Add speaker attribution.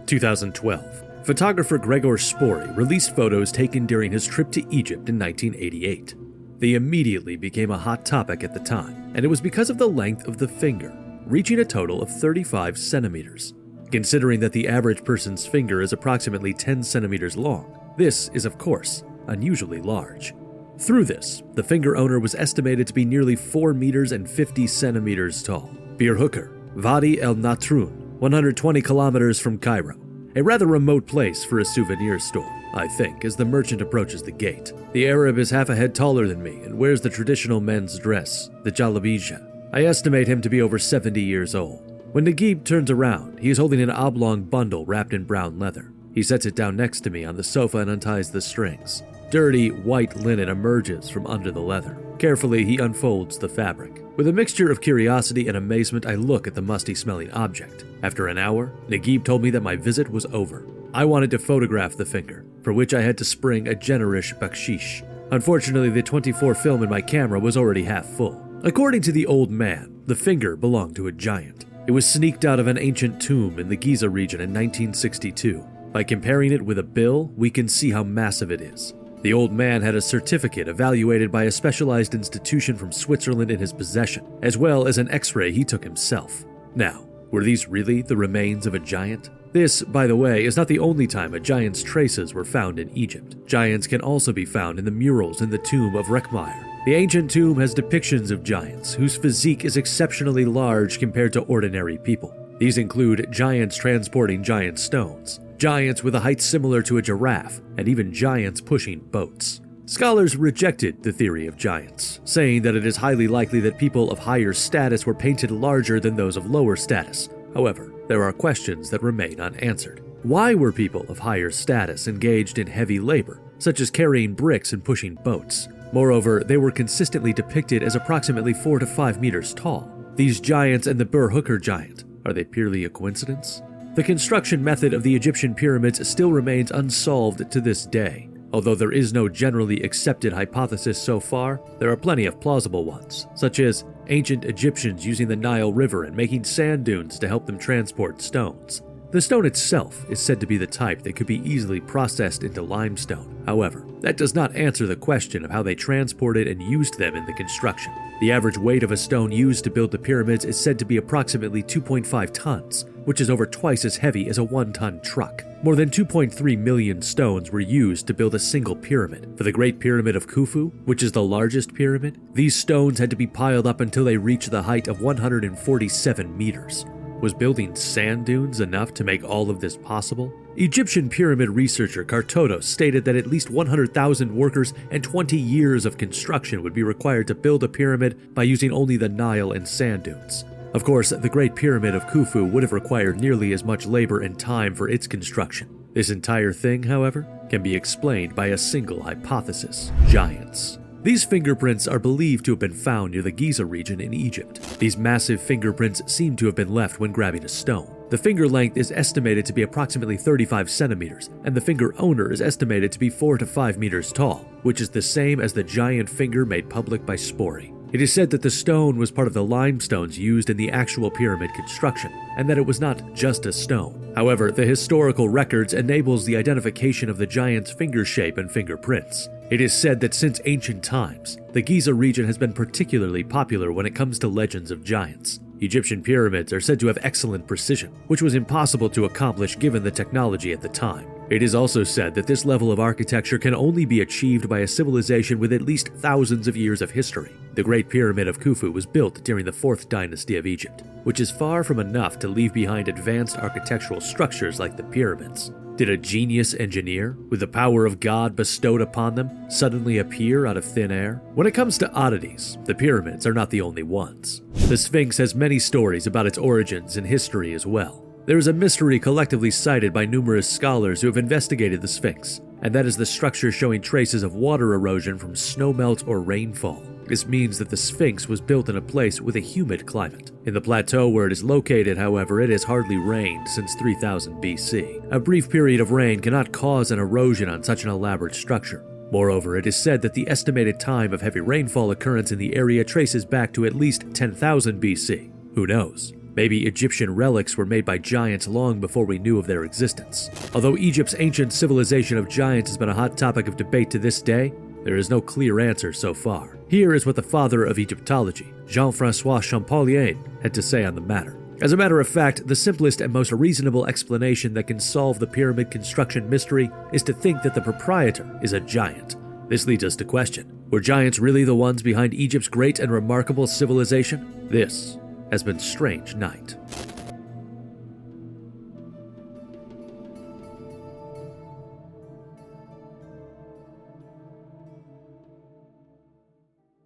Speaker 1: 2012. Photographer Gregor Spory released photos taken during his trip to Egypt in 1988. They immediately became a hot topic at the time, and it was because of the length of the finger, reaching a total of 35 centimeters. Considering that the average person's finger is approximately 10 centimeters long, this is, of course, unusually large. Through this, the finger owner was estimated to be nearly 4 meters and 50 centimeters tall. Bir Hooker, Wadi El Natrun, 120 kilometers from Cairo. A rather remote place for a souvenir store, I think, as the merchant approaches the gate. The Arab is half a head taller than me and wears the traditional men's dress, the jalabija. I estimate him to be over 70 years old. When Naguib turns around, he is holding an oblong bundle wrapped in brown leather. He sets it down next to me on the sofa and unties the strings. Dirty, white linen emerges from under the leather. Carefully, he unfolds the fabric. With a mixture of curiosity and amazement, I look at the musty-smelling object. After an hour, Naguib told me that my visit was over. I wanted to photograph the finger, for which I had to spring a generous bakshish. Unfortunately, the 24 film in my camera was already half full. According to the old man, the finger belonged to a giant. It was sneaked out of an ancient tomb in the Giza region in 1962. By comparing it with a bill, we can see how massive it is. The old man had a certificate evaluated by a specialized institution from Switzerland in his possession, as well as an X-ray he took himself. Now, were these really the remains of a giant? This, by the way, is not the only time a giant's traces were found in Egypt. Giants can also be found in the murals in the tomb of Rekhmire. The ancient tomb has depictions of giants whose physique is exceptionally large compared to ordinary people. These include giants transporting giant stones, giants with a height similar to a giraffe, and even giants pushing boats. Scholars rejected the theory of giants, saying that it is highly likely that people of higher status were painted larger than those of lower status. However, there are questions that remain unanswered. Why were people of higher status engaged in heavy labor, such as carrying bricks and pushing boats? Moreover, they were consistently depicted as approximately 4 to 5 meters tall. These giants and the Bir Hooker giant, are they purely a coincidence? The construction method of the Egyptian pyramids still remains unsolved to this day. Although there is no generally accepted hypothesis so far, there are plenty of plausible ones, such as ancient Egyptians using the Nile River and making sand dunes to help them transport stones. The stone itself is said to be the type that could be easily processed into limestone. However, that does not answer the question of how they transported and used them in the construction. The average weight of a stone used to build the pyramids is said to be approximately 2.5 tons, which is over twice as heavy as a 1-ton truck. More than 2.3 million stones were used to build a single pyramid. For the Great Pyramid of Khufu, which is the largest pyramid, these stones had to be piled up until they reached the height of 147 meters. Was building sand dunes enough to make all of this possible? Egyptian pyramid researcher Kartodos stated that at least 100,000 workers and 20 years of construction would be required to build a pyramid by using only the Nile and sand dunes. Of course, the Great Pyramid of Khufu would have required nearly as much labor and time for its construction. This entire thing, however, can be explained by a single hypothesis: giants. These fingerprints are believed to have been found near the Giza region in Egypt. These massive fingerprints seem to have been left when grabbing a stone. The finger length is estimated to be approximately 35 centimeters, and the finger owner is estimated to be 4 to 5 meters tall, which is the same as the giant finger made public by Spory. It is said that the stone was part of the limestones used in the actual pyramid construction, and that it was not just a stone. However, the historical records enables the identification of the giant's finger shape and fingerprints. It is said that since ancient times, the Giza region has been particularly popular when it comes to legends of giants. Egyptian pyramids are said to have excellent precision, which was impossible to accomplish given the technology at the time. It is also said that this level of architecture can only be achieved by a civilization with at least thousands of years of history. The Great Pyramid of Khufu was built during the 4th dynasty of Egypt, which is far from enough to leave behind advanced architectural structures like the pyramids. Did a genius engineer, with the power of God bestowed upon them, suddenly appear out of thin air? When it comes to oddities, the pyramids are not the only ones. The Sphinx has many stories about its origins and history as well. There is a mystery collectively cited by numerous scholars who have investigated the Sphinx, and that is the structure showing traces of water erosion from snowmelt or rainfall. This means that the Sphinx was built in a place with a humid climate. In the plateau where it is located, however, it has hardly rained since 3000 BC. A brief period of rain cannot cause an erosion on such an elaborate structure. Moreover, it is said that the estimated time of heavy rainfall occurrence in the area traces back to at least 10,000 BC. Who knows? Maybe Egyptian relics were made by giants long before we knew of their existence. Although Egypt's ancient civilization of giants has been a hot topic of debate to this day, there is no clear answer so far. Here is what the father of Egyptology, Jean-François Champollion, had to say on the matter. As a matter of fact, the simplest and most reasonable explanation that can solve the pyramid construction mystery is to think that the proprietor is a giant. This leads us to question, were giants really the ones behind Egypt's great and remarkable civilization? This has been Strange Night.